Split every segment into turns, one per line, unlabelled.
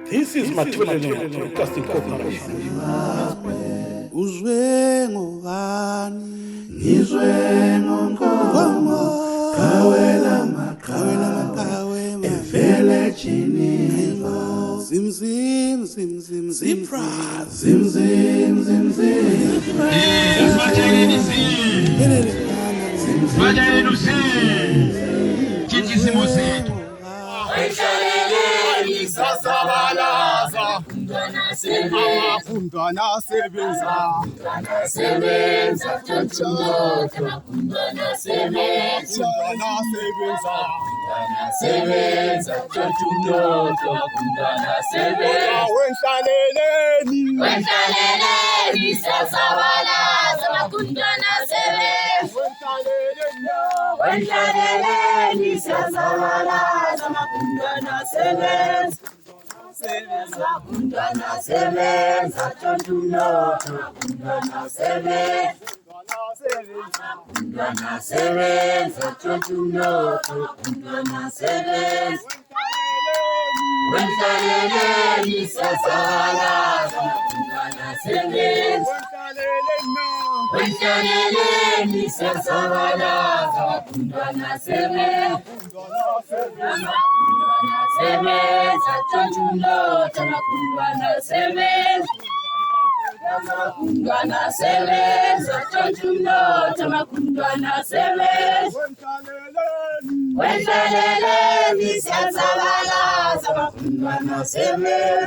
This is Mavuso Broadcasting Corporation.
Uzwe ngubani ngizwe Nkomo kawela makawe evele Geneva zim zim zim zim zipra zim zim zim zim Abafundwana sebenza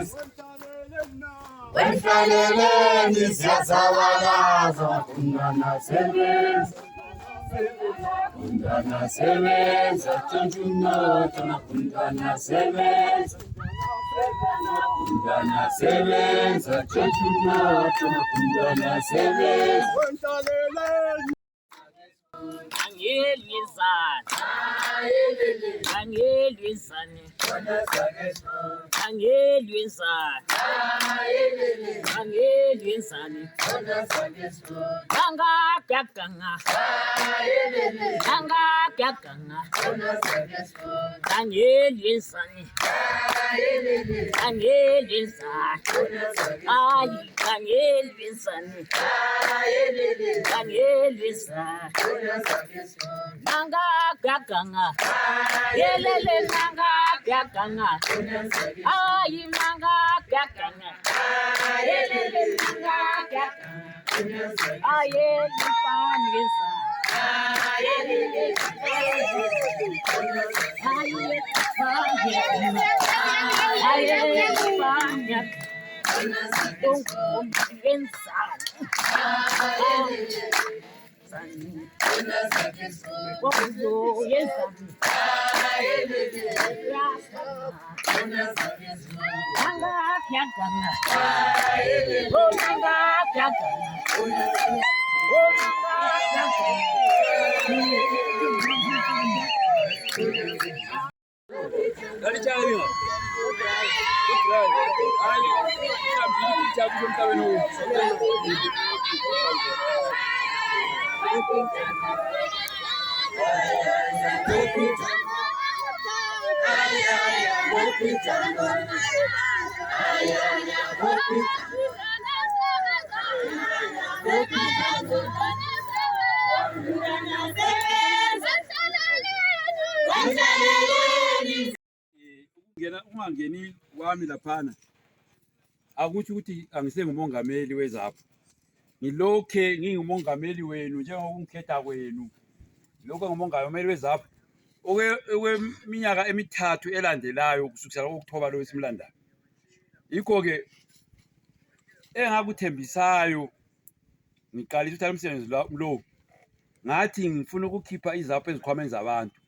ungangeni wami laphana akuthi ukuthi angisengumongameli weZAPU. Ngilokhe ngingumongameli wenu njengokungikhetha kwenu. Lokho ngumongameli weZAPU okweminyaka emithathu elandelayo kusukela October lo esimlanda. Yikho ke engakuthembisayo ngiqalisa uthatha umsebenzi lo. Ngathi ngifuna ukukhipha iZAPU ezikhwameni zabantu.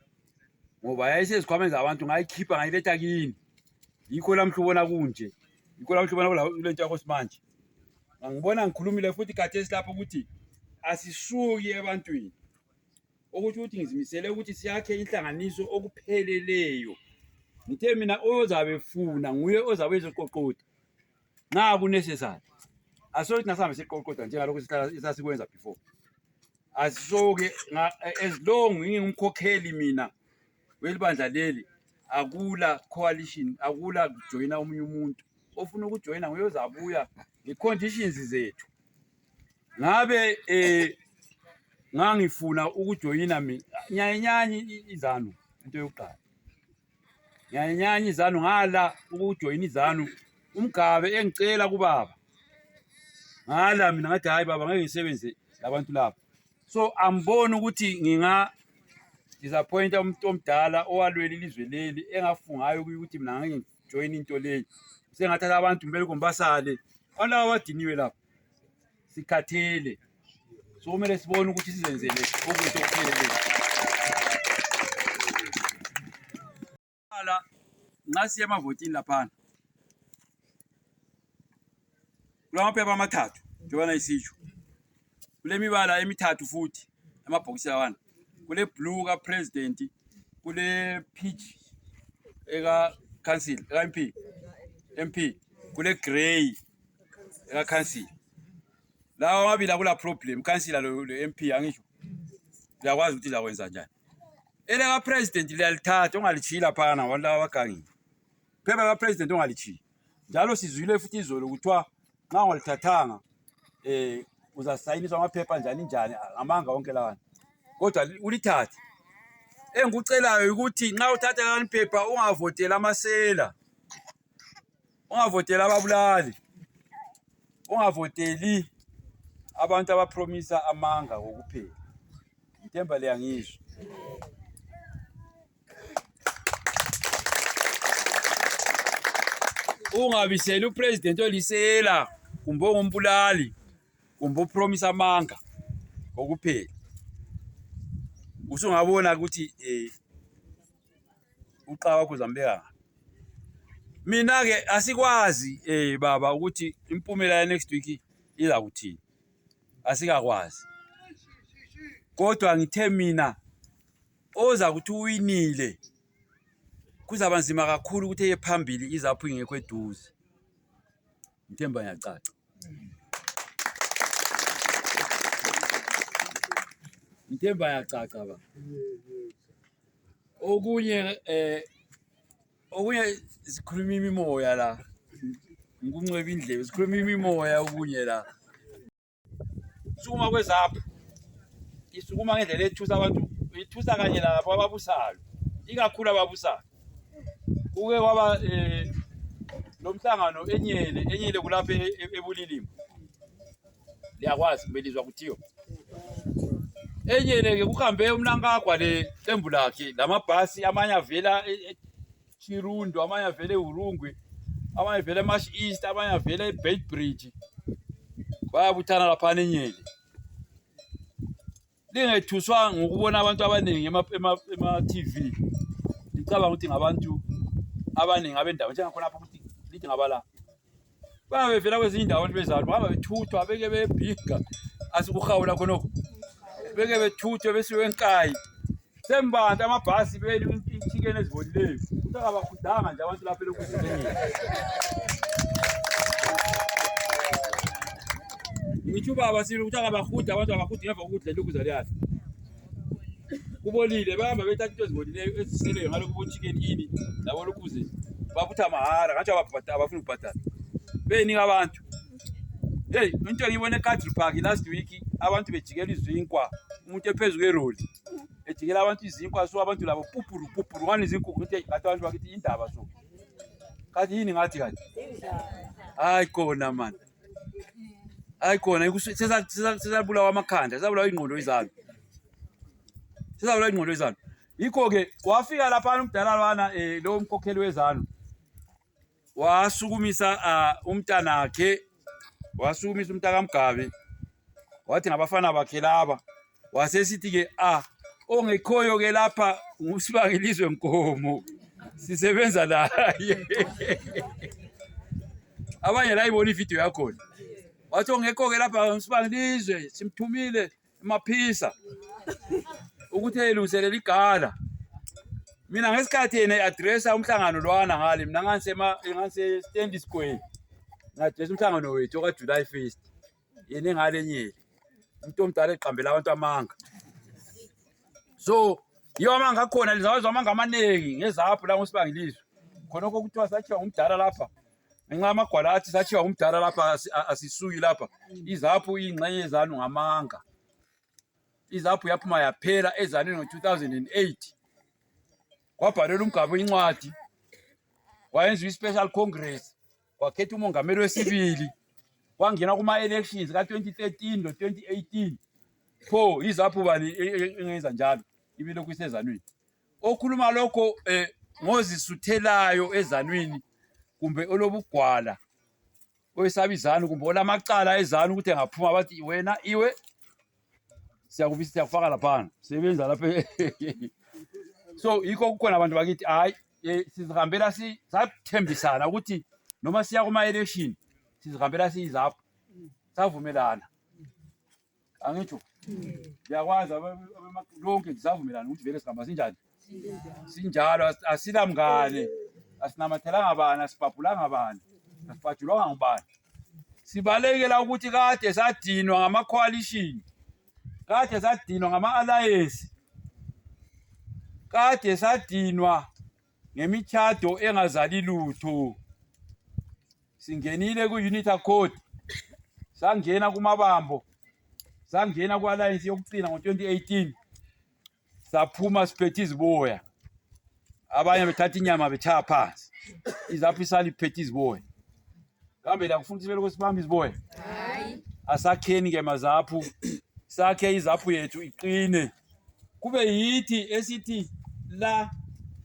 Ngoba yayisezikhwameni zabantu ngayikhipha ngayiletha kini. Yikho lamhla ubona kunje. Yikho lamhla ubona kule nto yakho simanje. Ngibona ngikhulumile futhi khathesi lapho ukuthi asisuki ebantwini. Ukuthi ngizimisele ukuthi siyakhe inhlanganiso okupheleleyo. Ngithe mina ozabe efuna nguye ozabe ezoqoqoda. Nxa kunecessary. Asokuthi nasambe siqoqoda njengalokho sisasikwenza before. Asisoke as long ngingumkhokheli mina welibandla leli akula coalition, akula kujoyina omunye umuntu. Ofuna ukujoyina nguyozabuya ngeconditions zethu. Ngabe ngangifuna ukujoyina mina nyanyanyi izanu into yokuqala. Nyanyanyi izanu ngala ukujoyina izanu umgabe engicela kubaba. Ngala mina ngathi hayi baba ngeke ngisebenze labantu laba. So ambona ukuthi nginga disappoint umuntu omdala owalwela ilizwe leli engafungayo ukuthi mina ngeke ngijoin into leyo. Sengathatha abantu mbele kombasale. Abantu abadiniwe lapha. Sikhathele. So kumele sibone ukuthi sizenzele ukuthi okuphelele. Hala ngasiya emavotini lapha. Kulamaphepha amathathu njengoba isitsho. Kule mibala emithathu futhi amabhokisi lawana. Kule blue ka president, kule peach eka council, eka MP, kule grey eka council. Lawa mabili akula problem, councilor lo MP angisho. Uyakwazi ukuthi lakwenza njani. Ele ka president liyalithatha ongalichila phana abantu abagangini. Phepha ka president ongalichila. Njalo sizwile futhi izolo kuthiwa nxa ungalithathanga uzasayiniswa amaphepha njani amanga wonke lawana. Kodwa ulithathe. Engikucelayo ukuthi nxa uthatha lana iphepha ungavotela amasela. Ungavotela ababulali. Ungavoteli abantu abapromisa amanga ngokuphela. Ngithemba leyangizwa. Ungabisela upresident olisela kumbe ngombulali kumbe upromisa amanga ngokuphela. Usungabona ukuthi uqa wakho uzambeka. Mina ke asikwazi baba ukuthi impumela ya next week iza kuthini. Asikakwazi. Kodwa ngithe mina oza kuthi uwinile kuzaba nzima kakhulu ukuthi eye phambili izaphu ingekho eduze. Ngithemba ngiyacaca. Ngithemba yacaca ba. Okunye sikhuluma imimoya la. Ngikunxeba indlebe sikhuluma imimoya okunye la. Sukuma kwezaphu. Isukuma ngendlela ethusa abantu, ithusa kanye lapho ababusayo. Ikakhulu ababusayo. Kuke kwaba lomhlangano enyele kulapha eBulilima. Liyakwazi kubelizwa kuthiyo. Enyele ke kuhambe umnankagwa le qembu lakhe lamabhasi amanye avela eChirundo, amanye avela eUrungwe, amanye avela eMash East, amanye avela eBait Bridge. Bayabuthana lapha enyele. Lingethuswa ngokubona abantu abaningi ema TV. Ngicabanga ukuthi ngabantu abaningi abendawo njengakhona lapho ukuthi lithi ngabala. Bayavela kwezinye indawo bezalo, bahamba bethuthwa beke bebhiga asikuhawula khonokho. Beke bethuthwe besiwe enkayi. Sembantu amabhasi beli ichicken ezivolileyo. Utaka bakhudanga nje abantu lapha lokusebenza. Ngitsho baba silo utaka bakhuda abantu abakhuda ngemva kokudla lokudla liyaphi. Kubolile bahamba bethatha into ezivolileyo eziseleyo ngalokho chicken ini labo lokuze babutha mahara ngathi abafuna ukubhatala. Benika abantu. Hey, into ngibone eCountry Park last week abantu bejikela izinkwa umuntu ephezulu kweroli. Ejikela abantu izinkwa so abantu labo pupuru ngani izinkukhu ukuthi ngathi abantu bakithi indaba so. Kathi yini ngathi kanti? Hayi khona man. Hayi khona sesabulawa amakhanda, sesabulawa ingqondo izalo. Sesabulawa ingqondo izalo. Yikho ke wafika lapha umdala lwana lo mkhokheli wezalo. Wasukumisa umntanakhe, wasukumisa umntaka Mgabe. Wathi ngabafana bakhe laba. Wasesithi ke ongekhoyo ke lapha ngusibangilizwe Nkomo. Sisebenza naye. Abanye la ibona ivideo yakho. Wathi ongekho ke lapha ngusibangilizwe simthumile emaphisa. Ukuthi elungiselela igala. Mina ngesikhathi yena addressa umhlangano lwana ngale mina ngase Stand Square. Ngaddressa umhlangano wethu ka July 1st. Yena engale enyele. Umuntu omdala eqambela abantu amanga. So yiyo mangakhona lizawazwa mangamanengi ngezaphu la ngosibangilizwe khonokho kuthiwa sathiwa ngumdala lapha ngenxa yamagwala athi sathiwa ngumdala lapha asisuki lapha izaphu ingxenye yezanu ngamanga izaphu yaphuma yaphela ezaneni ngo-2008 kwabhalelwa umgabo incwadi wayenziwa i-special congress wakhetha umongameli wesibili wangena kuma-elections ka-2013 no-2018 pho izaphu bani engenza njalo ibilokhu isezanweni okhuluma lokho ngozisuthelayo ezanweni kumbe olobugwala oyesaba izanu kumbe olamacala ezanu ukuthi engaphuma bathi wena iwe siyakufaka laphana sebenza lapha so yikho kukhona abantu bakithi hayi sizihambela sathembisana ukuthi noma siya kuma-election sizihambela siyizapho savumelana angitsho ngiyakwazi lonke ndisavumelana ukuthi vele sihamba sinjani sinjalo asilamngane asinamathelanga bani asibhabhulanga bani asibhajulwanga ngubani sibalekela ukuthi kade sadinwa ngama-coalition kade sadinwa ngama-alliance kade sadinwa ngemichado engazali lutho singenile ku-unity accord sangena kumabambo sangena ku-alliance yokucina ngo-2018 saphuma siphethe iziboya abanye bethatha inyama bethaya phansi izaphu isala iphethe iziboya kambe lakufundisa vele kwesibamba iziboya asakheni-ke mazaphu sakhe izaphu yethu iqine kube yithi esithi la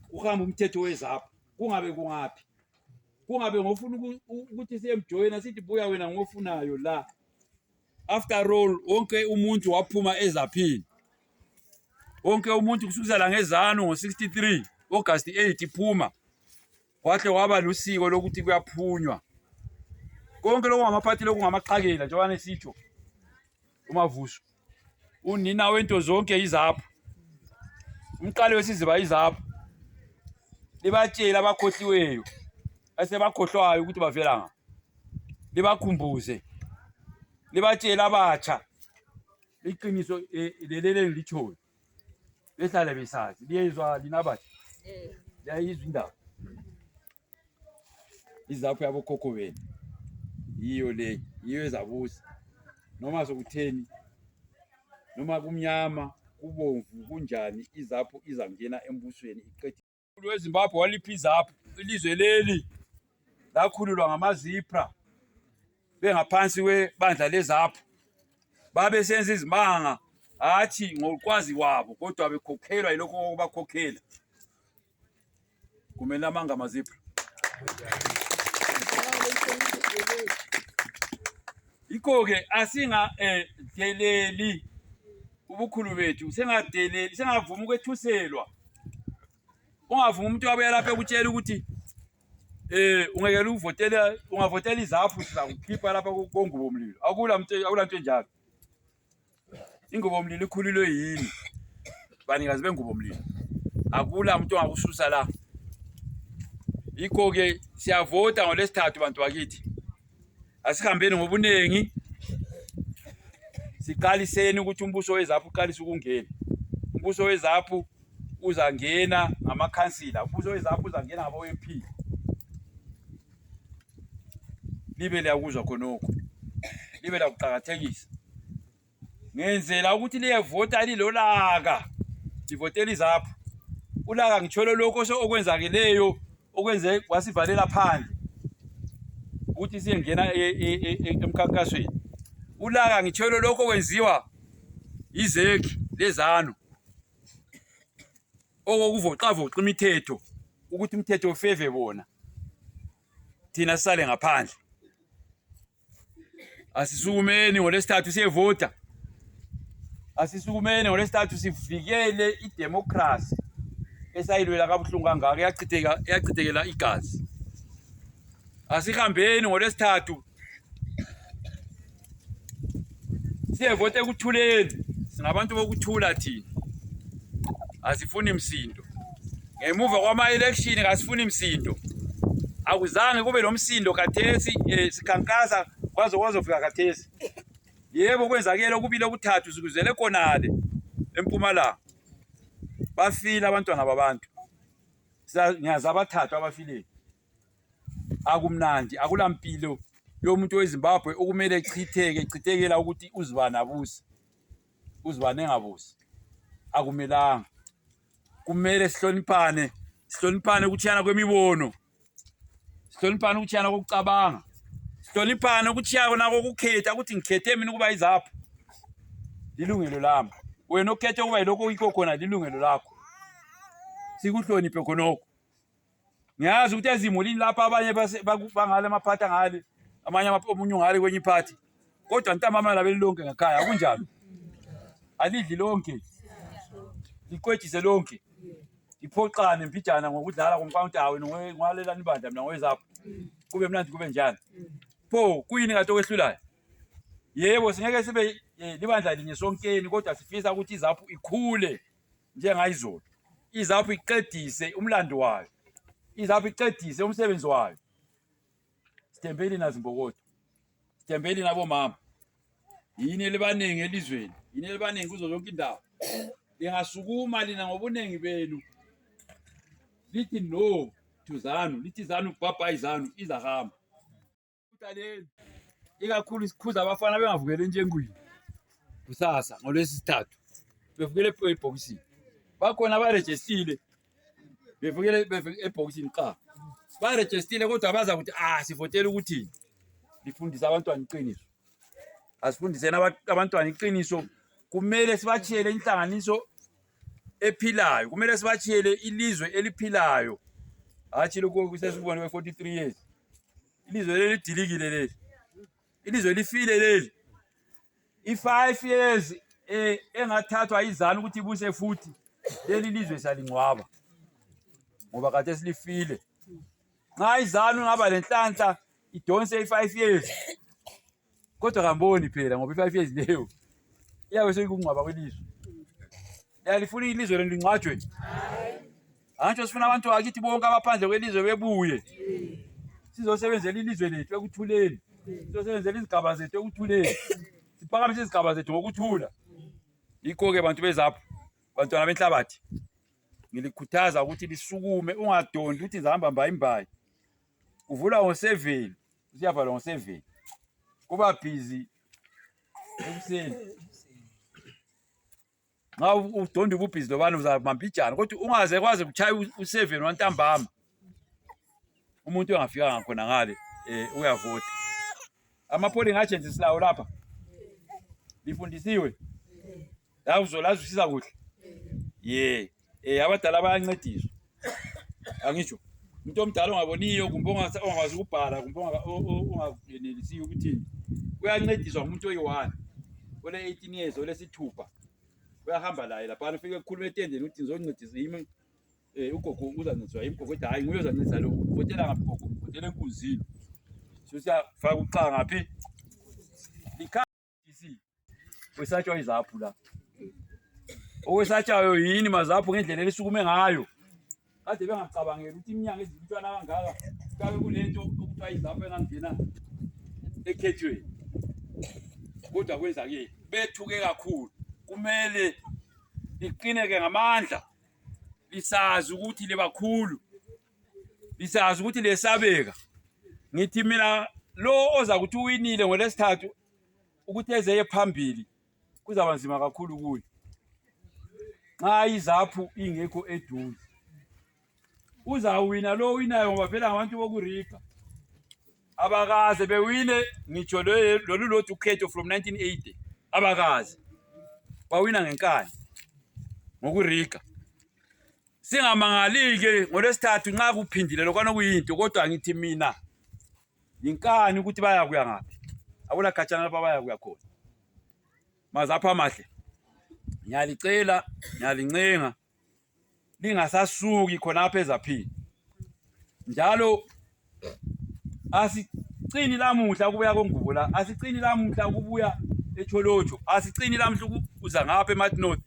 kuhamba umthetho wezaphu kungabe kungaphi kungabe ngofuna ukuthi siyemjoyina sithi buya wena ngofunayo la after all wonke umuntu waphuma ezaphini wonke umuntu kusukela ngezanu ngo-63 August 8 iphuma kwahle waba lusiko lokuthi kuyaphunywa konke lokho ngamaphathi lokho ngamaqhakela njengoba nesitsho uMavuso unina wento zonke izaphu umqali wesiziba izaphu libatshela abakhohliweyo asebakhohlwayo ukuthi bavela nga libakhumbuze libatshela abatsha iqiniso lelele ngilitshoyo lehlale besazi liyezwa linabathi liyayizwa indaba izaphu yabokhokho benu yiyo le yiyo ezabusa noma sokutheni noma kumnyama kubomvu kunjani izaphu izangena embusweni iqedile weZimbabwe walipha izaphu ilizwe leli lakhululwa ngamazipra bengaphansi kwebandla lezaphu babe senza izimanga athi ngokwazi kwabo kodwa bekhokhelwa yilokho okubakhokhela kumele amanga amazipra iko-ke asingadeleli ubukhulu bethu singadeleli singavuma ukwethuselwa ungavuma umuntu wabuya lapha ekutshela ukuthi ungekela uvotela ungavotela izaphu sizakukhipha lapha kongubumlilo akula nto enjalo ingubumlilo ikhulilwe yini banikazi bengubumlilo akula umuntu ongakususa la yikho-ke siyavota ngolesithathu bantu bakithi asihambeni ngobunengi siqaliseni ukuthi umbuso wezaphu uqalise ukungena umbuso wezaphu uzangena ngamakhansila umbuso wezaphu uzangena ngabo-MP libe liyakuzwa khonokho libe liyakuqakathekisa ngenzela ukuthi liyevota lilolaka livotela izaphu ulaka ngitsholo lokho okwenzakeleyo okwenze wasivalela phandle ukuthi siyengena emkhankasweni ulaka ngitsholo lokho okwenziwa izekhi lezano okokuvoxavoxa imithetho ukuthi umthetho ufeve bona thina sisale ngaphandle asisukumeni ngolesithathu siyevota asisukumeni ngolesithathu sivikele idemocracy esayilwela kabuhlungu kangaka iyachithekela igazi asihambeni ngolesithathu siyevota ekuthuleni singabantu bokuthula thina asifuni msindo ngemuva kwama-election kasifuni msindo akuzange kube nomsindo khathesi sikhankasa kwazofika khathesi yebo kwenzakele okubili okuthathu sikuzele khonale empumalanga bafile abantwana babantu ngiyazi abathathu abafile akumnandi akulampilo yomuntu weZimbabwe okumele echithekela ukuthi uzibani abusi uzibani engabusi akumelanga kumele sihloniphane ukuchiyana kwemibono sihloniphane ukuchiyana kokucabanga sihloniphane ukuchiyana nako ukukhetha ukuthi ngikhethe mina kuba iZAPU lilungelo lami wena okhethe kuba yiloko yikho khona lilungelo lakho sikuhloniphe khonoko ngiyazi ukuthi ezimulini lapha abanye bangale amaphatha ngale amanye omunye ngale kwenye iphathi kodwa ntambama labeli lonke ngakhaya akunjalo alidli lonke likwejise lonke iphoqane mpijana ngokudlala komcounter wena ngwalelana ibandla mina ngoweZAPU kube mnandi kube njani pho kuyini ngathi okwehlulayo yebo singeke sibe libandla linye sonkeni kodwa sifisa ukuthi iZAPU ikhule njengayizolo iZAPU iqedise umlando wayo iZAPU iqedise umsebenzi wayo sithembeli nazimbokodo sithembeli nabo mama yini libaningi elizweni yini libaningi kuzo zonke indawo lingasukuma lina ngobunengi benu lithi no to ZANU lithi ZANU baba izanu izahamba utaleni ikakhulu isikhuza abafana bengavukele enjengwini kusasa ngolwesithathu bevukele ebhokisini bakhona barejistile bevukele ebhokisini qa barejistile kodwa baza ukuthi sivotela ukuthi lifundisa abantwana iqiniso asifundiseni abantwana iqiniso kumele sibachiyele inhlanganiso ephilayo kumele sibachiyele ilizwe eliphilayo hathi lokho kusesibone we43 years ilizwe lelidilikile leli ilizwe lifile leli i5 years engathathwa izanu ukuthi ibuse futhi leli lizwe salingcwaba ngoba kade silifile nxa izanu ngaba lenhlanhla idonse i5 years kodwa kamboni phela ngoba i5 years leyo iyabe sekungcwaba kwelizwe yalifuna ilizwe lengcwajwe antsho sifuna abantu bakithi bonke abaphandle kwelizwe bebuye sizosebenzela ilizwe lethu ekuthuleni sizosebenzela izigaba zethu ekuthuleni siphakamise izigaba zethu ngokuthula yikho ke bantu beZAPU bantwana benhlabathi ngilikhuthaza ukuthi lisukume ungadondi ukuthi zihamba mbayimbayi uvula ngo7 usiyavala ngo7 kuba busy ekuseni nga udondi ububhizi lobani uzamambijana kodwa ungaze kwaze kuchaya u7 wantambama umuntu engafika ngakhona ngale uyavota amapholing agents lawo lapha lifundisiwe la uzolazwisisa kuhle abadala bayancediswa angisho umuntu omdala ongaboniyo kumbe ongakwazi ukubhala kumbe ongayenelisiyo ukuthi uyancediswa umuntu oyi1 ole 18 years ole sithupha uyahamba laye lapha ufike ukukhuluma etendeni ukuthi ngizoncedisa yimi ugogo uzancediswa yimi gogo ethi hayi nguye ozancedisa lo votela ngaphi gogo votela enkuzini siyafaka uqanga ngaphi likhasi wesatshwa iZAPU la owesatshayo yini maZAPU ngendlela elisukume ngayo kade bengacabangela ukuthi iminyaka ezilutshwana kangaka kabe kulento okuthiwa iZAPU engangena ekhethweni kodwa kwenzake bethuke kakhulu kumele liqineke ngamandla lisazi ukuthi lebakhulu lisazi ukuthi lesabeka ngithi mina lo oza kuthi uwinile ngolesithathu ukuthi ezeye phambili kuzaba nzima kakhulu kuye nxa iZAPU ingekho eduze uzawina lo winayo ngoba phela ngabantu bokurika abakaze bewine ngitsho lolu lothu ukhetho from 1980 abakaze bawina ngenkani ngokurika singamangalike ngolesithathu nxa kuphindile lokwana kuyinto kodwa ngithi mina inkani ukuthi baya kuya ngaphi akula khatshana lapha baya kuya khona maZAPU amahle ngiyalicela ngiyalincenga lingasasuki khona apha eZAPhini njalo asicini lamuhla kubuya kongubo la asicini lamuhla kubuya eCholocho asicini lamuhla ukuza ngapha eMartinot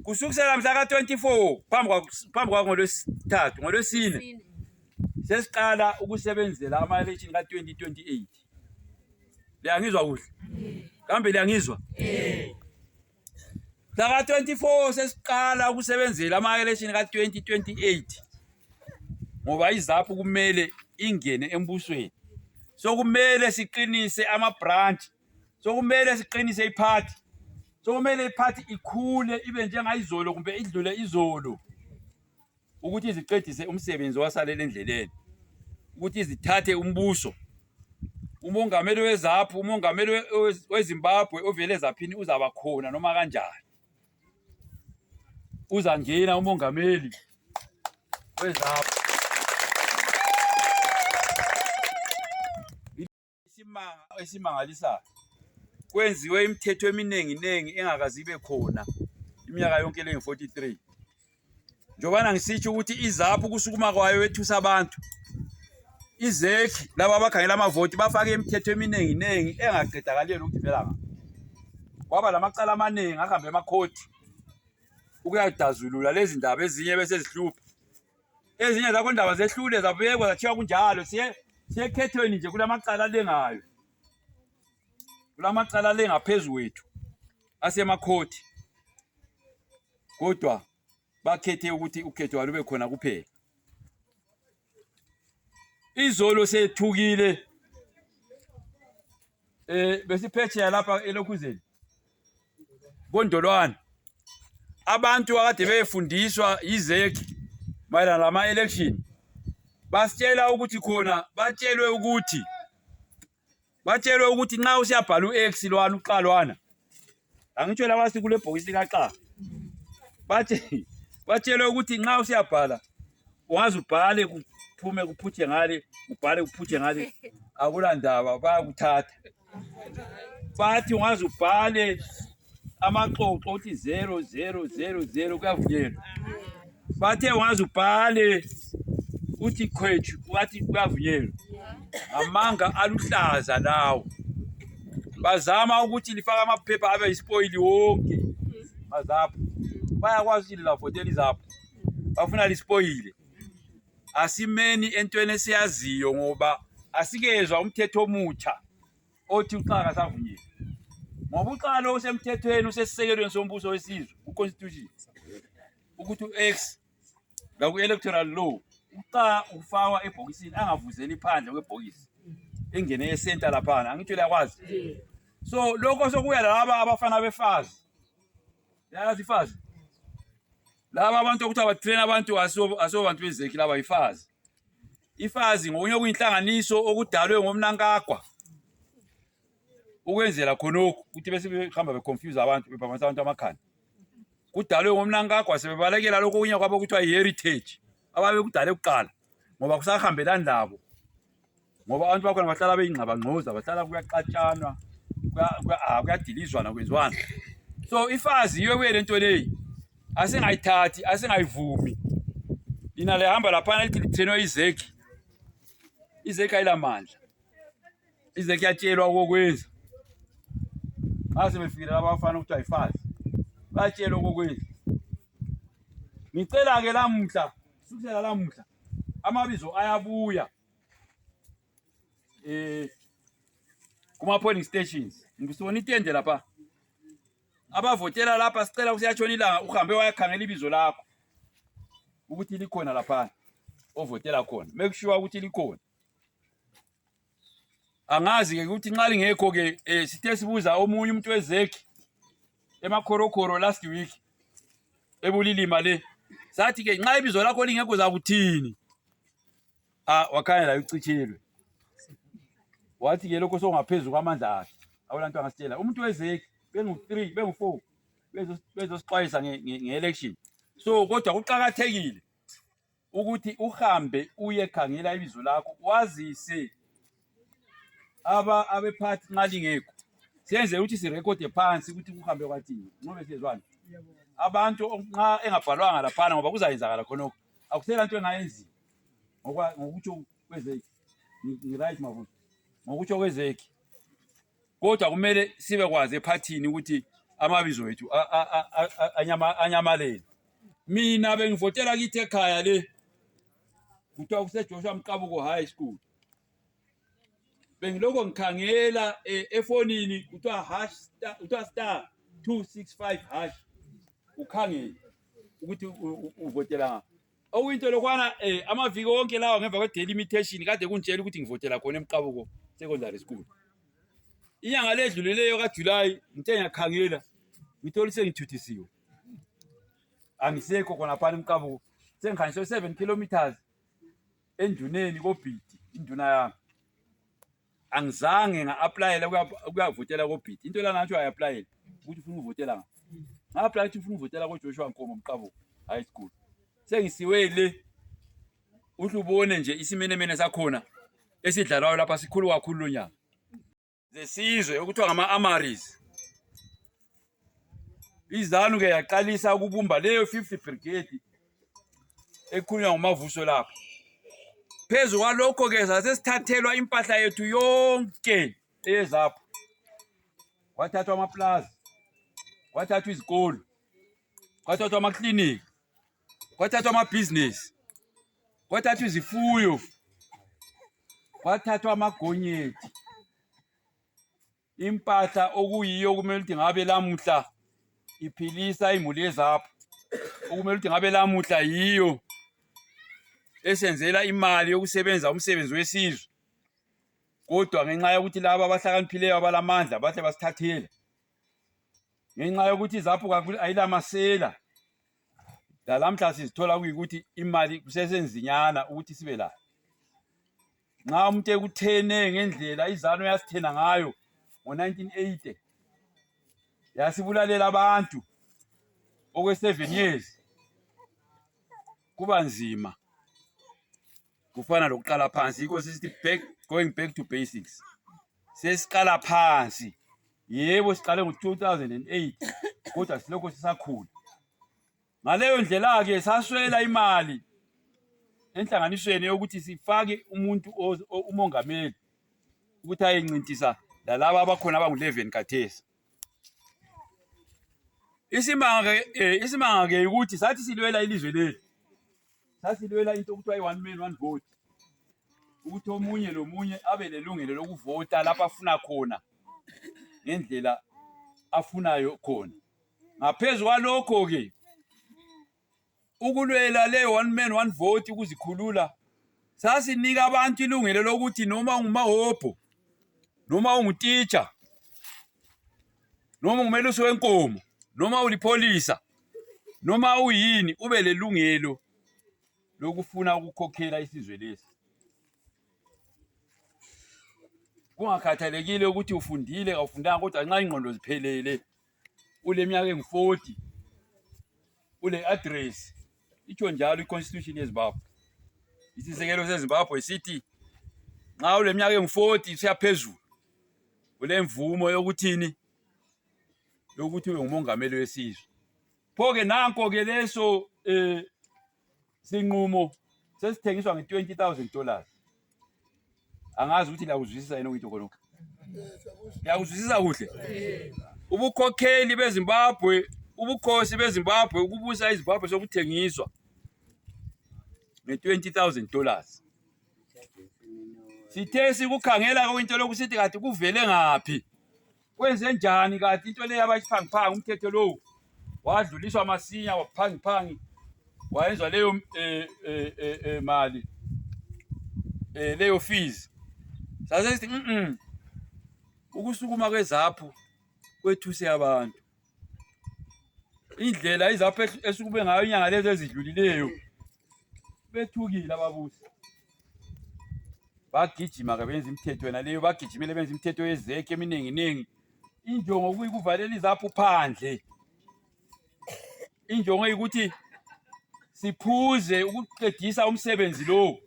kusukisela mhla ka24 phambi ngolwesithathu ngolwesine sesiqala ukusebenzela ama-election ka2028 liyangizwa kuhle kambe liyangizwa Daga 24 sesiqala ukusebenzela ama-election ka-2028 ngoba iZAPU kumele ingene embusweni. So kumele siqinise ama-branch. So kumele siqinise iphathi. So kumele iphathi ikhule ibe njengayizolo kumbe idlule izolo ukuthi iziqedise umsebenzi wasalela endleleni. Ukuthi izithathe umbuso. Umongameli weZAPU, umongameli weZimbabwe ovele ezaphini uzaba khona noma kanjani. Uzangena umongameli weZAPU. Esimangalisayo kwenziwe imithetho eminingi engakazi ibe khona iminyaka yonke le 43. Njobana ngisitsho ukuthi iZAPU kusukuma kwayo wethusa abantu. Izekhi laba abakhangela amavoti bafake imithetho eminingi engaqedakaliyo ukuthi vela ngapha. Kwaba lamacala amaningi ahambe emakhoti ukuyadazulula lezi ndaba ezinye bese zihlupha. Ezinye zakho indaba zehlule zabekwa zathiwa kunjalo siyekhethweni nje kulamacala lengayo. Kulamacala lengaphezulu wethu asemakhoti. Kodwa bakhethe ukuthi ukhetho walube khona kuphela. Izolo sethukile besiphethe lapha elokhuzeni Ndolwane. Abantu akade befundiswa izekhi mayelana nama-election basitshela ukuthi khona batshelwe ukuthi nxa usiyabhala u-X lwana uqalwana angitsho laba sikule bhokisi kaxa batshelwe ukuthi nxa usiyabhala ungaze ubhale kuphume kuphuthe ngale ubhale kuphuthe ngale akula ndaba bayakuthatha. Bathi ungaze ubhale amaxoxo uthi 0000 kuyavunyelwa. Bathe ungaze ubhale uthi khwethu wathi kuyavunyelwa. Amanga aluhlaza lawo. Bazama ukuthi lifaka amaphepha abe ispoil wonke. MaZAPU bayakwazi ukuthi lavotela iZAPU. Bafuna lispoile. Asimeni entweni esiyaziyo ngoba asikezwa umthetho omutsha othi uqaka savunyelwa. Ngoba uqalo usemthethweni usesisekelweni sombuso wesizwe uConstitution. Ukuthi uX la ku-electoral law uqa ufakwa ebhokisini angavuzeli phandle kwebhokisi engene esenta laphana angitsho liyakwazi. So lokho sokuya laba abafana befazi yazi ifazi laba abantu ukuthi abatrain abantu asobantu bezekhi laba ifazi. Ifazi ngokunye okuyinhlanganiso okudalwe ngomnankagwa ukwenzela khonokho ukuthi bese behamba beconfuse abantu bephakamisa abantu amakhanda. Kudalwe ngomnankagwa sebebalekela lokho kunye kwabo kuthiwa i-heritage ababe kudale kuqala ngoba kusahambelani labo. Ngoba abantu bakhona bahlala beyingxabangxoza bahlala kuyaqatshanwa kuyadilizwana kwenziwana. So ifazi yiyo kwele nto leyi asingayithathi asingayivumi. Lina lehamba laphana lithi lithenwe izekhi. Izekhi ayilamandla. Izekhi yatshelwa okokwenza. Ase befikile abafana ukuthi ayifazi. Batshelwa okokwenza. Ngicela ke lamuhla, kusukela lamuhla amabizo ayabuya kuma polling stations. Ngisibona itende lapha. Abavotela lapha sicela usiyatshona ilanga uhambe wayakhangela ibizo lakho ukuthi likhona lapha ovotela khona. Make sure ukuthi likhona. Angazi ke ukuthi nxa lingekho ke sithe sibuza omunye umuntu wezekhi emakhorokhoro last week eBulilima le. Sathi ke nxa ibizo lakho lingekho zakuthini? Wakhanya la ucitshelwe. Wathi ke lokho songaphezulu kwamandla akhe. Awulanto angasitshela. Umuntu wezekhi bengu3 bengu4 bezosixwayisa nge-election. So kodwa kuqhakathekile ukuthi uhambe uyekhangela ibizo lakho wazise abephathi nxa lingekho. Siyenze ukuthi sirekhode phansi ukuthi kuhambe kwathini. Ngoba siyezwana. Abantu nxa engabhalwanga laphana ngoba kuzayenzakala khonokho. Akusela into engayenziwa. Ngokutsho kwezekhi. Ngi-right Mavuso. Ngokutsho kwezekhi. Kodwa kumele sibe kwazi ephathini ukuthi amabizo ethu anyamalele. Mina bengivotela kithi ekhaya le. Kuthiwa kuseJoshua Mqabuko High School. Bengiloko ngikhangela efonini kuthiwa #265#. ukhangele ukuthi uvotela okuyinto lokwana amaviki wonke lawa ngemva kwe delimitation kade kunjela ukuthi ngivotela khona eMqabuko secondary school. Inyanga ledlulileyo kaJuly ngithe ngiyakhangela ngithola sengithuthisiwe. Angisekho khona phana eMqabuko. Sengikhanjiswe 7 kilometers enduneni koBhidi induna yami. Angizange nga-applyela ukuyavotela koBhidi. Into lana ngathi uyapplyela ukuthi ufuna ukuvotela nga. Nga-apply ukuthi ufuna ukuvotela koJoshua Nkomo Mqabuko high school. Sengisiwele uhlubone nje isimenemene sakhona esidlalwayo lapha sikhulu kakhulu lonyaka. Zesizwe okuthiwa ngama-Amaris. Izanu ke yaqalisa ukubumba leyo 50 brigade ekhulunywa nguMavuso lapha. Phezu kwalokho ke sasesithathelwa impahla yethu yonke eZAPU. Kwathathwa amaplaza, kwathathwa izikolo, kwathathwa amaklinikhi, kwathathwa amabhizinesi, kwathathwa izifuyo, kwathathwa amagonyeti. Impahla okuyiyo kumele ukuthi ngabe lamuhla iphilisa imuli yeZAPU. Okumele ukuthi ngabe lamuhla yiyo esenzela imali yokusebenza umsebenzi wesizwe. Kodwa ngenxa yokuthi laba abahlakaniphileyo abalamandla bahle basithathela. Ngenxa yokuthi iZAPU kakhulu ayilamasela. Lamhla sizithola kuyikuthi imali kusesenzinyana ukuthi sibe la. Nxa umuntu ekuthene ngendlela izano yasithena ngayo ngo1980 yasibulalela abantu okwe 7 years. Kuba nzima. Kufana lokuqala phansi yiko sithi going back to basics. Sesiqala phansi. Yebo siqale ngo2008 kodwa silokho sisakhula. Ngaleyo ndlela ke saswela imali enhlanganisweni yokuthi sifake umuntu umongameli ukuthi ayencintisa lalabo abakhona abangu11 kathesi. Isimanga ke ukuthi sathi silwela ilizwe lethu. Sasilwela into okuthiwa i1 man 1 vote. Ukuthi omunye lomunye abe lelungelo lokuvota lapha afuna khona ngendlela afunayo khona. Ngaphezulu kwalokho ke ukulwela le 1 man 1 vote ukuzikhulula sasinika abantu ilungelo lokuthi noma ungumahobho, noma ungutitsha, noma ungumelusi wenkomo, noma ulipolisa, noma uyini ube lelungelo lokufuna ukukhokhela isizwe lesi. Kungakhathalekile ukuthi ufundile awufundanga kodwa nxa ingqondo ziphelele uleminyaka engu40 ule address itsho njalo iconstitution yeZimbabwe. Isisekelo seZimbabwe sithi nxa uleminyaka engu40 siyaphezulu ulemvumo yokuthini yokuthi ube ngumongameli wesizwe. Pho ke nanko ke leso sinqumo sesithengiswa nge$20,000. Angazi ukuthi liyakuzwisisa yini ukuthi khonokho. Liyakuzwisisa kuhle. Ubukhokheli beZimbabwe, ubukhosi beZimbabwe ukubusa iZimbabwe sokuthengiswa nge$20,000. Sithe sikukhangela kwinto lokusithi kathi kuvele ngaphi. Kwenze njani kathi into leyo abayiphanga umthetho lo wadluliswa masinya waphangiphangi wayenza leyo mali leyo fees. Sasesithi ukusukuma kweZAPU kwethuse abantu. Indlela iZAPU esukube ngayo inyanga lezo ezidlulileyo bethukile ababusi. Bagijima ke benza imithetho yena leyo bagijimele benza imithetho yezeke eminingi. Injongo kuyikuvalela iZAPU phandle. Injongo ukuthi siphuze ukuqedisa umsebenzi lo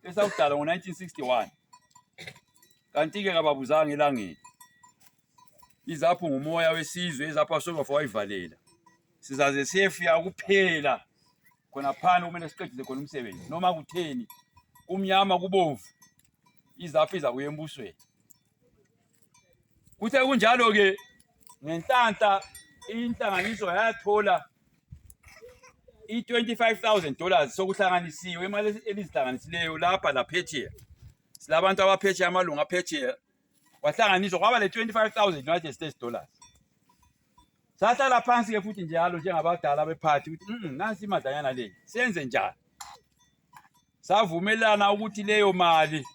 esawudala ngo1961. Kanti ke kababuzanga elangeni. iZAPU ngumoya wesizwe, iZAPU asofa wayivalela. Sizaze siyefika kuphela khona phana kumele siqedise khona umsebenzi. Noma kutheni kumnyama kubomvu iZAPU iza kuya embusweni. Kuthe kunjalo ke ngenhlanhla inhlanganiso yathola $25,000 sokuhlanganisiwe imali elizihlanganisileyo lapha laphetsheya. Silabantu abaphetsheya amalunga aphetsheya. Wahlanganiswa kwaba le $25,000 United States dollars. Sahlala phansi ke futhi njalo njengabadala bephathi ukuthi nansi imadanyana le senze njani. Savumelana ukuthi leyo mali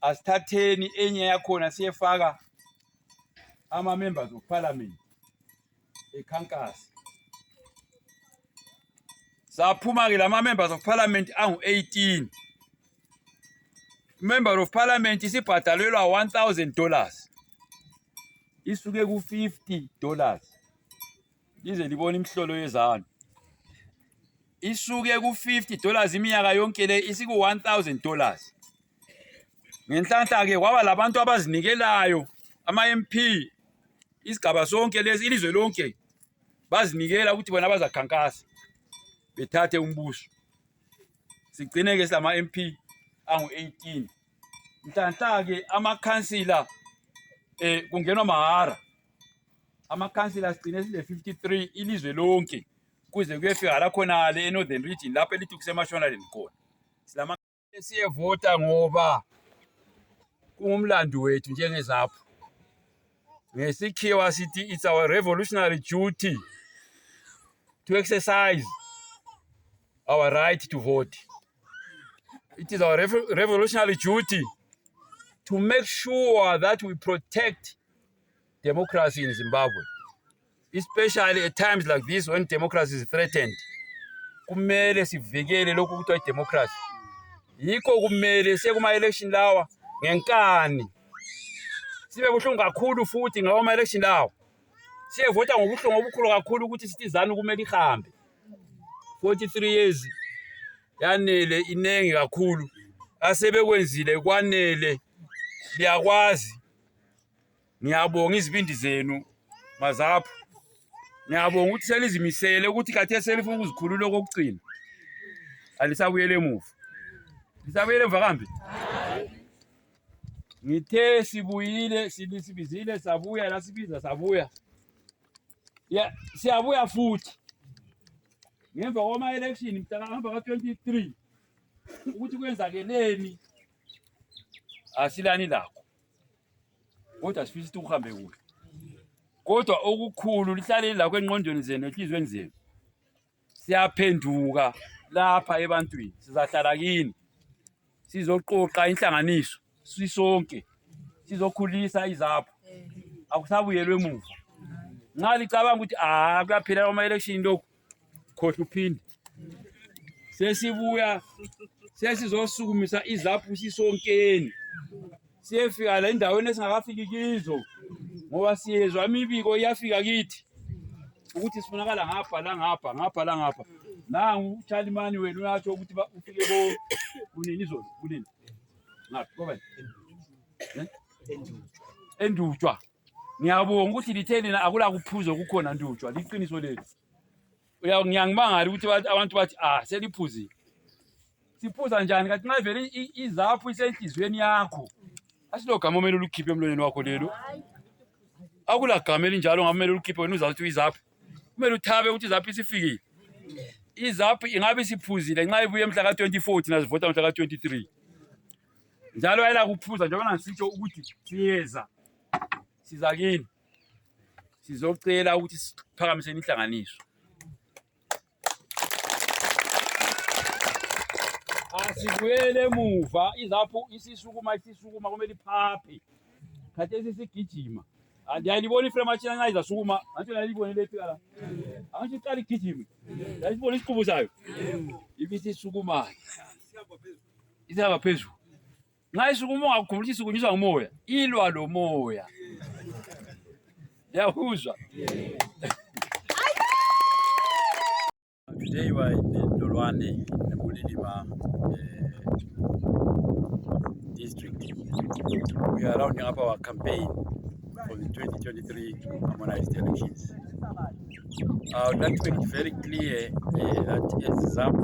asithatheni enye yakhona siyefaka ama-members of parliament ekhankasi. Saphuma-ke lama-members of parliament angu-18. Member of parliament isibhadalelwa $1,000 isuke ku-$50 lize libona imhlolo yezanu. Isuke ku-$50 iminyaka yonke le isiku-$1,000. Ngenhlanhla-ke kwaba labantu abazinikelayo ama-MP isigaba sonke lesi ilizwe lonke bazinikela ukuthi bona bazakhankasa bethathe umbuso. Sigcine-ke silama-MP angu-18. Mhlanhla-ke amakhansila kungenwa mahara. Amakhansila sigcine sile-53 ilizwe lonke kuze kuyefika la khonale e-Northern Region lapho elithi kuseMashonaland khona. Silama siyevota ngoba kungumlando wethu njenge-ZAPU. Ngesikhiwa sithi it's our revolutionary duty to exercise our right to vote. It is our revolutionary duty to make sure that we protect democracy in Zimbabwe, especially at times like this when democracy is threatened. Kumele sivikele lokhu kuthiwa democracy. Yikho kumele sekuma-election lawa ngenkani sibe buhlungu kakhulu futhi ngawo ama-election lawa. Siyevota ngobuhlungu obukhulu kakhulu ukuthi sitizana kumele ihambe. 43 years yanele inengi kakhulu. Asebekwenzile kwanele. Liyakwazi. Ngiyabonga izibindi zenu maZAPU. Ngiyabonga ukuthi selizimisele ukuthi khathe selifuna ukuzikhulula kokugcina. Alisabuyele emuva. Lisabuyele emva kambi? Ngithe sibuyile sibizile sabuya la sibiza sabuya. Yeah, siyabuya futhi. Ngemva kwama-election mhla ngihamba ka-23 ukuthi kwenzakeleni asilani lakho. Kodwa sifisa ukuhambe kuhle. Kodwa okukhulu lihlale lakho engqondweni zenu enhlizweni zenu. Siyaphenduka lapha ebantwini. Sizahlala kini. Sizoqoqa inhlanganiso sisonke. Sizokhulisa iZAPU. Akusabuyelwe emuva. Nxa licabanga ukuthi kuyaphela ama-election lokhu khohle uphinde. Sesibuya sesizosukumisa iZAPU sisonkeni. Siyefika la endaweni esingakafiki kizo ngoba siyezwa imibiko iyafika kithi ukuthi sifunakala ngapha la ngapha ngapha la ngapha. Nangu uChalimani wenu uyatsho ukuthi ufike kunini izolo kunini ngaphi koba Endutshwa. Ngiyabonga ukuthi litheni akula kuphuzo kukhona Ndutshwa liqiniso lethu. Ngiyangimangala ukuthi abantu bathi seliphuzile. Siphuza njani kanti nxa vele iZAPU isenhlizweni yakho. Asilogama omele ulukhiphe emlonyeni wakho lelo. Akulagama elinjalo ngamele ulukhiphe wena uzathi iZAPU. Kumele uthabe ukuthi iZAPU isifikile. iZAPU ingabe siphuzile nxa ibuye mhla ka-2014 nazivota mhla ka-23. Njalo ayela kuphuza njengoba ngisitsho ukuthi siyeza. Siza kini. Sizocela ukuthi siphakamise inhlanganiso. Asibuyele emuva iZAPU isisukuma kumele iphaphe. Khathe sisigijima. Andiyalibona iframe machina nxa izasukuma. Anti uyalibona lethi la. Anti iqala igijima. Yalibona isiqubu sayo. Ibithi isukuma. Isihamba phezulu. Nxa isukuma ungakukhumbula isukunyiswa ngumoya. Ilwa lo moya. Yahuzwa. Today we are in Ndolwane, Bulilima district. We are rounding up our campaign for the 2023 harmonized elections. I would like to make it very clear that as ZAPU,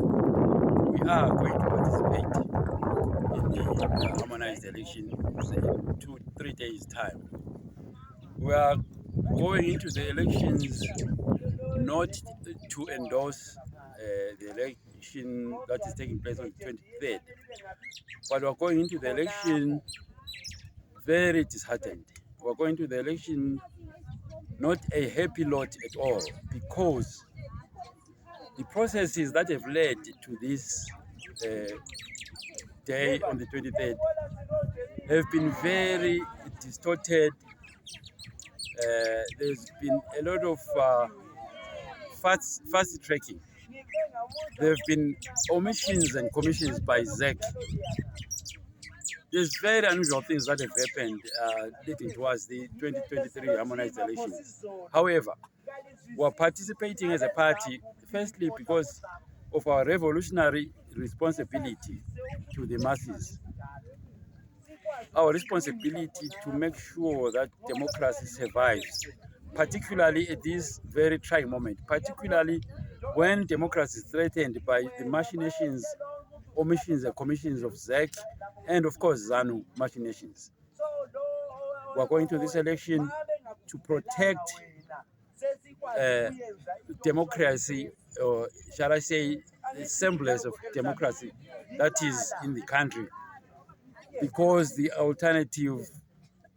we are going to participate in the harmonized election in 2-3 days' time. We are going into the elections not to endorse the election that is taking place on the 23rd, but we are going into the election very disheartened. We are going to the election not a happy lot at all, because the processes that have led to this day on the 23rd have been very distorted. There's been a lot of fast tracking. There have been omissions and commissions by ZEC. There's very unusual things that have happened leading towards the 2023 harmonized elections. However, we're participating as a party, firstly because of our revolutionary responsibility to the masses. Our responsibility to make sure that democracy survives, particularly at this very trying moment, particularly when democracy is threatened by the machinations, omissions and commissions of ZEC, and of course ZANU machinations. We're going to this election to protect democracy, or shall I say, the semblance of democracy that is in the country, because the alternative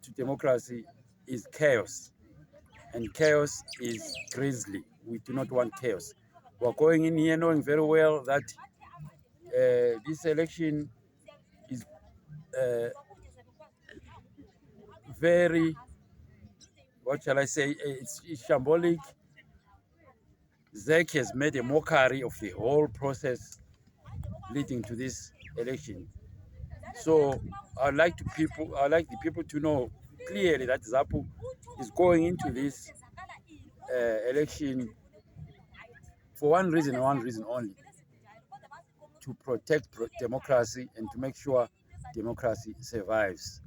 to democracy is chaos, and chaos is grisly. We do not want chaos. We're going in here knowing very well that this election is very, what shall I say, it's shambolic. ZEC has made a mockery of the whole process leading to this election. So I'd like the people to know clearly that ZAPU is going into this election for one reason and one reason only: to protect democracy and to make sure democracy survives.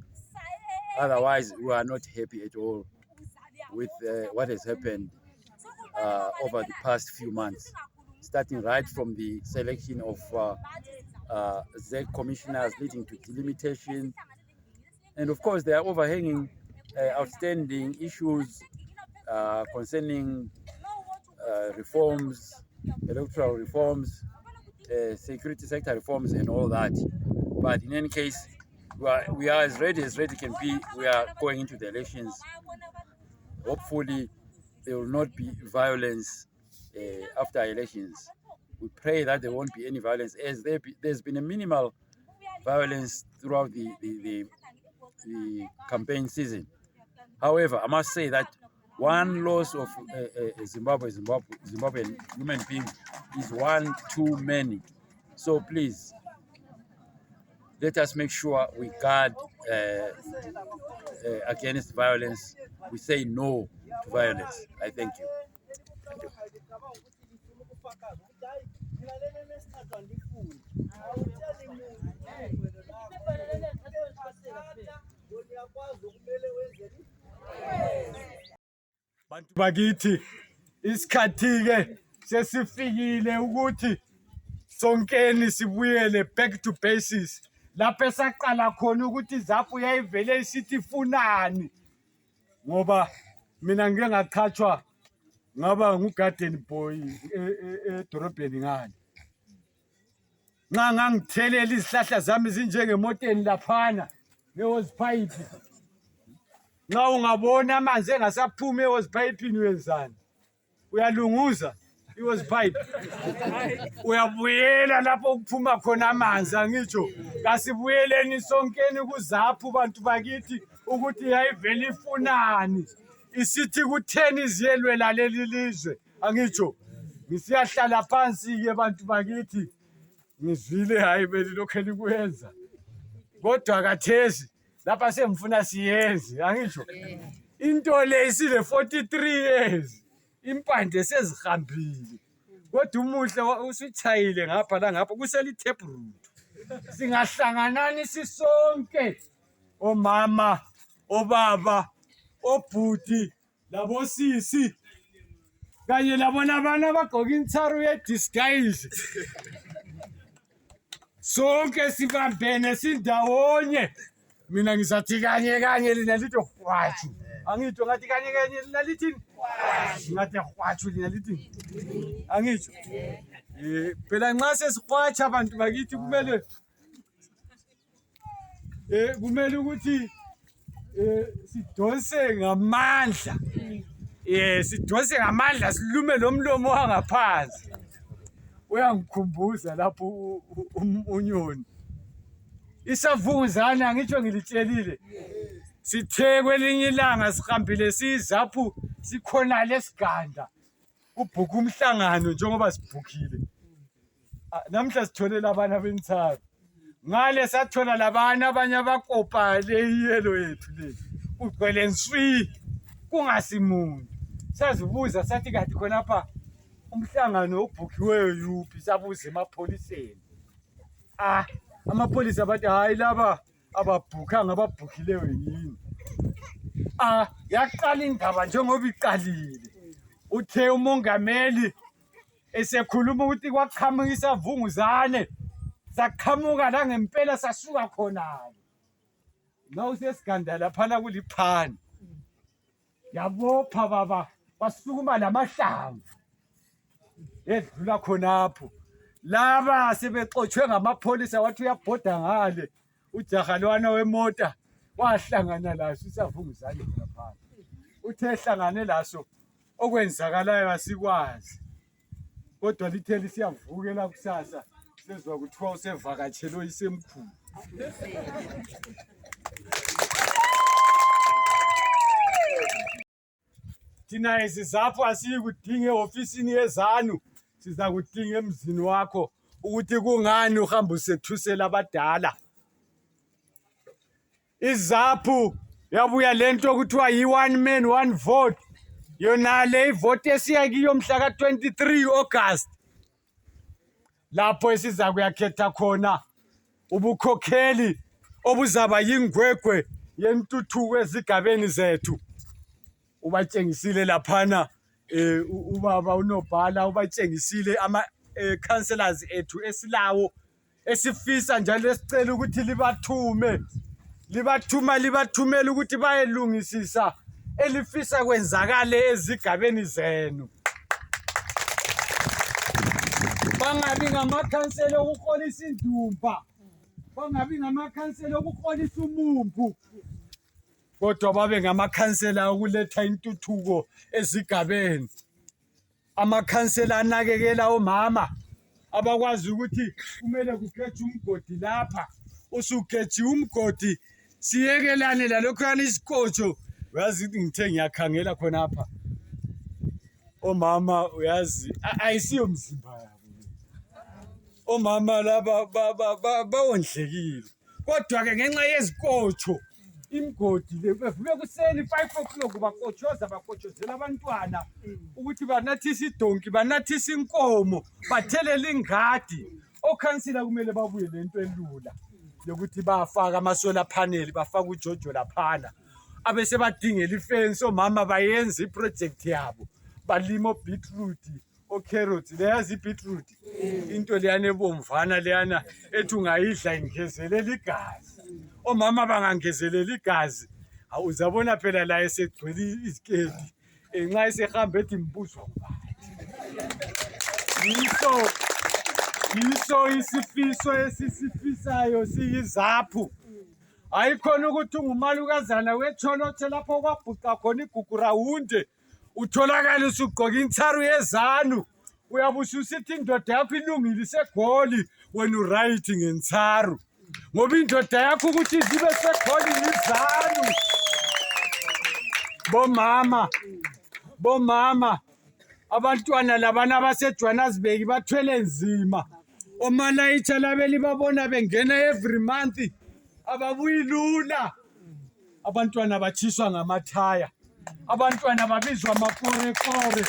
Otherwise, we are not happy at all with what has happened over the past few months, starting right from the selection of ZEC commissioners leading to delimitation. And of course, there are overhanging outstanding issues concerning reforms, electoral reforms, security sector reforms, and all that. But in any case, we are as ready can be. We are going into the elections. Hopefully, there will not be violence after elections. We pray that there won't be any violence, as there's been a minimal violence throughout the campaign season. However, I must say that one loss of Zimbabwean human being is one too many. So please, let us make sure we guard against violence. We say no to violence. I thank you.
Bantu bakithi isikhathi ke sesifikile ukuthi sonkeni sibuyele back to basis lapho esaqala khona ukuthi ZAPU yayivele isithi ifunani, ngoba mina ngike ngaqhatshwa ngaba ngugarden boy edorobheni ngani. Ngangangithelelela izihlahla zami zinjengemoteni laphana nehose pipe. Nxa ungabona amanzi engasaphumi ehose pipe wenzani? Uyalunguza ihose pipe, uyabuyela lapho kuphuma khona amanzi. Angitsho kasibuyeleni sonkeni kuZAPU bantu bakithi ukuthi yayivele ifunani, isithi kutheni iziyelwela leli lizwe. Angitsho ngisiyahlala phansi ke bantu bakithi ngizwile hayi belilokho likwenza, kodwa kathesi lapha semfuna siyenze. Angitsho into le isile 43 years, impande sezihambile, kodwa umuhle usithayile ngapha la ngapha kuseli tape root. Singahlanganani sisonke, omama, obaba, obhuti, labosisi kanye labona abantu abagqoka intsaru ye-disguise, sonke sibambene sindawonye. Mina ngizathi kanye kanye lina lithi hwatshu. Angitsho ngathi kanye kanye lina lithini? Hwatshu. Ngathi hwatshu lina lithini? Angitsho phela nxa sesihwatsha abantu bakithi kumele ukuthi sidonse ngamandla sidose ngamandla silume lomlomo wangaphansi. Uyangikhumbuza lapho unyoni. Isavunguzane angitsho ngilitshelile. Sithe kwelinye ilanga sihambile siZAPU sikhona lesiganda. Ubhuka umhlangano njengoba sibhukile. Namhla sithole labana bentsaro. Ngale sathola labana abanye abakopa le yelo yethu le. Ugcwele nswi kungasimuntu. Sazibuza sathi kanti khonapha umhlangano obhukiweyo yuphi sabuza emapholiseni. Amapolisa bathi hayi laba ababhukanga ababhukileyo yini. Yaqala indaba njengoba iqalile. Uthe umongameli esekhuluma ukuthi kwaqhamuka isavunguzane saqhamuka la ngempela sasuka khonalo. Nawusesiganda laphana kuliphani. Yabopha baba basukuma lamahlamvu. Edlula khonapho. Laba sebexothwe ngamapholisa wathi uyabhoda ngale. Ujahalwana wemota wahlangana laso isavunguzane lapha. Uthe ehlangane laso okwenzakalayo asikwazi. Kodwa lithe lisiyavukela kusasa sezwa kuthiwa usevakatshelo isemkhulu. Thina ZAPU asiyikudinga eofisini yeZANU, siza kudinga emzini wakho ukuthi kungani uhamba usethusela abadala. ZAPU yabuya lento kuthiwa yi-one man one vote. Yona le ivote esiya kiyo mhla ka-23 August. Lapho esiza kuyakhetha khona ubukhokheli obuzaba yingwegwe yentuthuko ezigabeni zethu. Ubatshengisile laphana ubaba uNobhala ubatshengisile ama councillors ethu esilawo esifisa njalo esicela ukuthi libathumela ukuthi bayelungisisa elifisa kwenzakale ezigabeni zenu. Bangabi ngamakhansela okuholisa indumba. Bangabi ngamakhansela okuholisa umumbu. Kodwa babe ngamakhansela okuletha intuthuko ezigabeni. Amakhansela anakekela omama abakwazi ukuthi kumele kugejwe umgodi lapha. Usugeje umgodi siyekelane lalokho yana isikotsho. Uyazi ngithe ngiyakhangela khonapha. Omama uyazi ayisiyo mzimba yabo. Omama laba bawondlekile. Kodwa ke ngenxa yezikotsho imgodi le bevuke kuseni 5 o'clock bakochozela abantwana ukuthi banathisa idonki banathisa inkomo bathelela ingadi. Okhansila kumele babuye lento elula yokuthi bafaka amasolar panel bafaka uJojo laphana. Abese badingela ifence omama bayenza iproject yabo. Balima beetroot carrots leyazi beetroot into leyana ebomvana leyana ethi ungayidla ingezelela igazi. Omama bangangezelela igazi awuzabona phela la esegcwele izikedi nxa esehamba ethi mbuzwa ngubani. Yiso isifiso esisifisayo siyiZAPU. Ayikhona ukuthi ungumalukazana wetsholotshe lapho kwabhuqa khona igugu rawunde utholakala usugqoka intsaru yeZANU. Uyabususithi indoda yakho ilungile isegoli wena uright ngentsaru. Ngoba indoda yakho ukuthi zibe segoli yiZANU. Bomama abantwana labana abaseJohannesburg bathwele nzima. Omalayitsha labeli babona bengena every month. Ababuyi lula. Abantwana bathiswa ngamathaya. Abantwana babizwa amakorekore.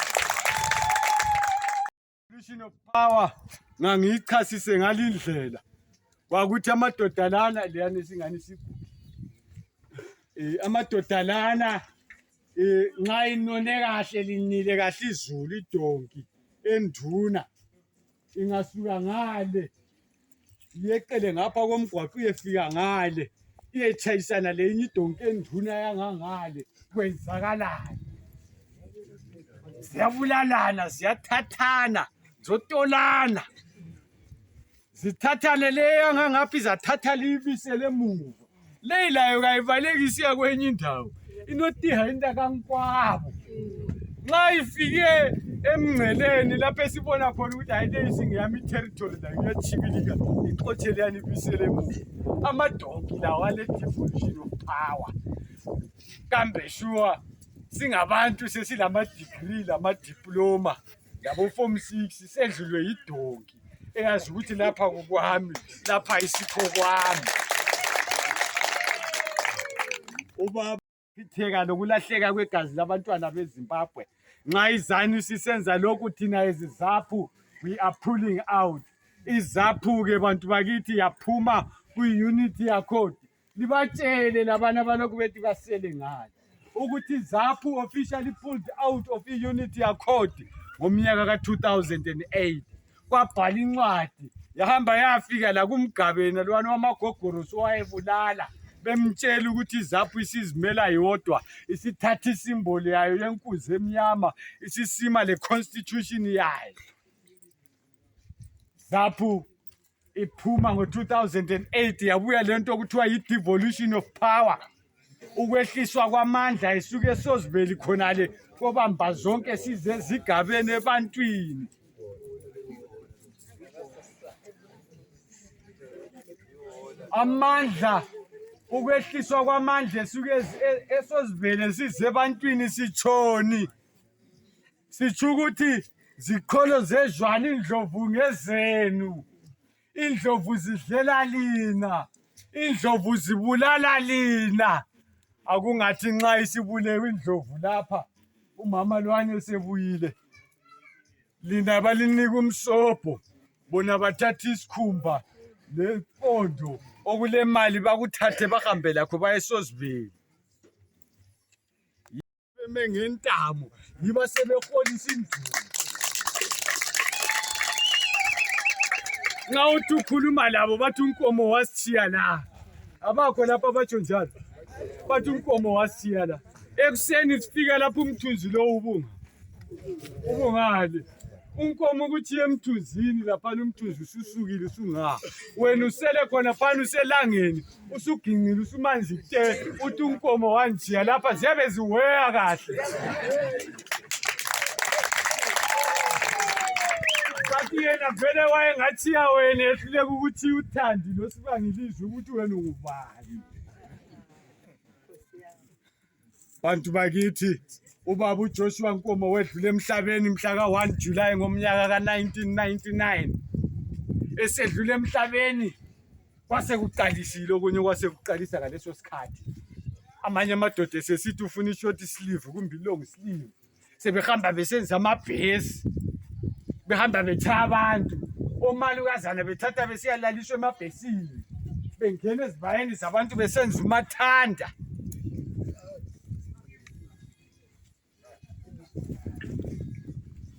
Solution of power ngangichasise ngalindlela. Kwakuthi amadoda lana leyana isingani sigugu. Amadoda lana nxa inone kahle linile kahle izulu idonki enduna ingasuka ngale yeqele ngapha komgwaqo uyefika ngale iyechayisana lenye idonki enduna yangangale kwenzakalana. Siyabulalana siyathathana zotolana zithathane leyo ngangaphi zathatha libise lemuva leyilayo kayibalekisi yakwenye indawo inotiha inda kaNkwabo nxa ifike emngceleni lapho esibona khona ukuthi hayi le isingeyami i-territory la iyachibilika ixothele yani ibisele emuva amadonki lawo ale devolution of power kambe sure singabantu sesilama-degree lama-diploma yabo-form 6 sedlulwe yidonki eyazi ukuthi lapha kukwami lapha isikho kwami ubaba itheka lokulahleka kwegazi labantwana beZimbabwe nxa izanu sisenza lokhu thina eziZAPU we are pulling out iZAPU ke bantu bakithi yaphuma kwi-unity accord libatshele labana balokhu bethi basele ngani ukuthi ZAPU officially pulled out of i-unity accord ngomnyaka ka-2008 kwabhala incwadi yahamba yafika la kumgabeni lwana wamagogorosi owayebulala bemtshela ukuthi iZAPU isizimela yodwa isithatha isimboli yayo yenkuzi emnyama isisima le constitution yayo ZAPU iphuma ngo-2008 yabuya lento okuthiwa yi-devolution of power ukwehliswa kwamandla isuke esozibeli khonale kobamba zonke size zigabene ebantwini amandla ukwehliswa kwamandla esuke esozibele size ebantwini sitshoni sitsho ukuthi ziqholo zezwana indlovu ngezenu indlovu zidlela lina indlovu zibulala lina akungathi nxa isibulewe indlovu lapha umama lwane sebuyile lina balinika umsobho bona bathatha isikhumba lempondo okule mali bakuthathe bahambe lakho bayesozibeli beme ngentamo yiba sebeholisa indlu nxa uthi ukhuluma labo bathi uNkomo wasithiya la abakho lapha abatsho njalo bathi uNkomo wasithiya la ekuseni sifika lapho umthunzi lo ubungale uNkomo ukuthi emthunzini lapha umthunzi ususukile usunga wena usele khona phana uselangeni usugingile usumanzi te uthi uNkomo wanjiya lapha ziyabe ziweya kahle bathi yena vele wayengathiya wena ehluleka ukuthi uthandi lo Sibangilizwe ukuthi wena ungubani bantu bakithi ubaba uJoshua Nkomo wedlule emhlabeni mhla ka-1 July ngomnyaka ka-1999 esedlule emhlabeni kwase kuqalisile okunye kwase kuqalisa ngaleso sikhathi amanye amadoda esesithi ufuna ishort sleeve kumbe long sleeve sebehamba besenza amabhesi behamba betshaya abantu omalukazana bethatha besiyalaliswa emabhesini bengena ezibayeni zabantu besenza umathanda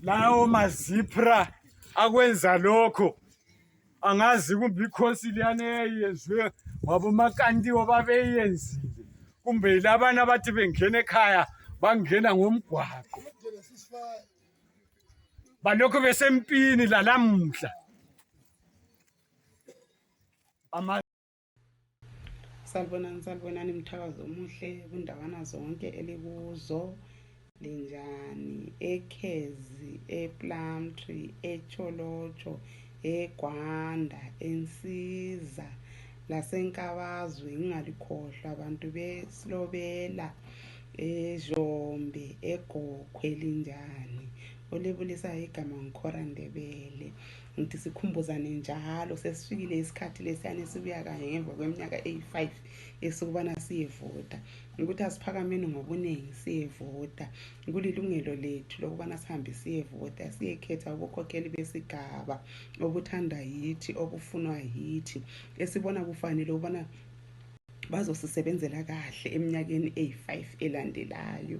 lawo mazipra akwenza lokho angazi kumbe ikhosi liyane yenziwe wabomakantiwo babeyenzile kumbe labana bathi bengena ekhaya bangena ngomgwaqo balokho besempini lalamhla
Salibonani mthakazo omuhle kundawana zonke elikuzo linjani ekhezi ePlumtree eCholocho eGwanda ensiza lasenkabazwe ingalikhohlwa abantu besilobela eJombe eGokhwe linjani olebulisa igama ngikhora Ndebele ngithi sikhumbuzane njalo sesifikile isikhathi lesiyane sibuya kanye ngemva kweminyaka 85 esukubana siyevota ukuthi asiphakameni ngobuningi siyevota kulilungelo lethu lokubana sihambe siyevota siyekhetha ubukhokheli besigaba obuthanda yithi obufunwa yithi esibona kufanele ukubana bazosisebenzela kahle eminyakeni 85 elandelayo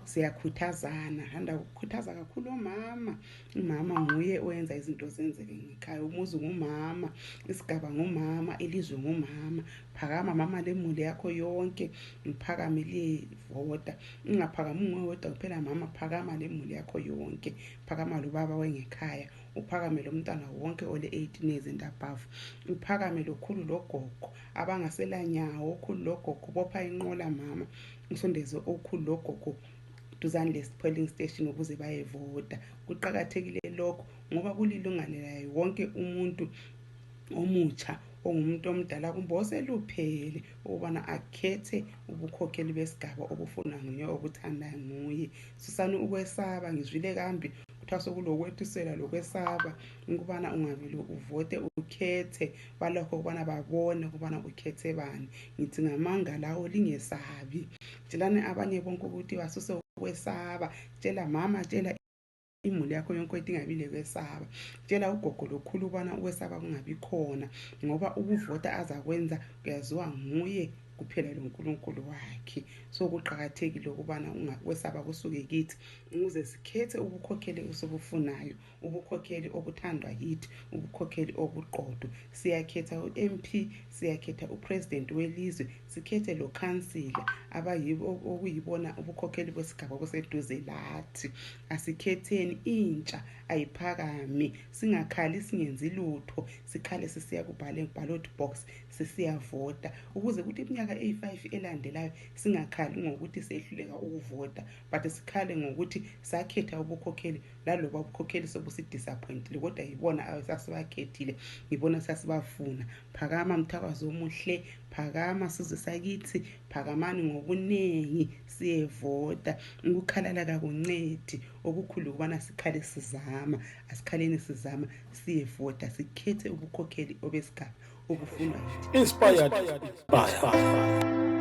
siyakhuthazana handa ukukhuthaza kakhulu umama nguye oyenza izinto zenzeke ngekhaya umuzi ngumama isigaba ngumama ilizwe ngumama phakama mama lemuli yakho yonke ngiphakame liyevota ungaphakama ungowedwa kuphela mama phakama lemuli yakho yonke phakama lo baba wengekhaya uphakame lo mntwana wonke ole 18 years and above uphakame lokhulu logogo abangasela nyawo okhulu logogo bopha inqola mama usondeze okhulu logogo duzane lesipolling station ukuze bayevota. Kuqakathekile lokho ngoba kulilungane layo wonke umuntu omutsha ongumuntu omdala kumbe oseluphele ukubana akhethe ubukhokheli besigaba obufuna nguye obuthanda nguye. Susani ukwesaba, ngizwile kambi kuthiwa sokulokwethisela lokwesaba ukubana ungavele uvote ukhethe balokho ukubana babone ukubana ukhethe bani. Ngithi ngamanga lawo lingesabi, tshelani abanye bonke ukuthi basuse ukwesaba. Tshela mama, tshela imuli yakho yonke ukuthi ingabile kwesaba. Tshela ugogo lokhulu ubana ukwesaba kungabi khona ngoba ukuvota azakwenza kuyaziwa nguye kuphela loNkulunkulu wakhe. So kuqakathekile ukubana ungakwesaba kusuke kithi ukuze sikhethe ubukhokheli osobufunayo, ubukhokheli obuthandwa yithi, ubukhokheli obuqotho. Siyakhetha uMP, siyakhetha upresident welizwe, sikhethe lo councillor abayibo okuyibona ubukhokheli besigaba obuseduze lathi. Asikhetheni intsha ayiphakame, singakhali singenzi lutho, sikhale sisiya kubhala ballot box sisiyavota ukuze kuthi iminyaka eyi5 elandelayo singakhali ngokuthi sehluleka ukuvota, but sikhale ngokuthi sakhetha ubukhokheli laloba ubukhokheli sobusidisappointile kodwa yibona sasibakhethile, yibona sasibafuna. Phakama Mthakazi omuhle, phakama sizwe sakithi, phakamani ngobuningi siyevota. Ukukhalala kakuncedi, okukhulu ukubana sikhale sizama, asikhaleni sizama siyevota, sikhethe ubukhokheli obesigaba obufunwa yithi.
Inspired by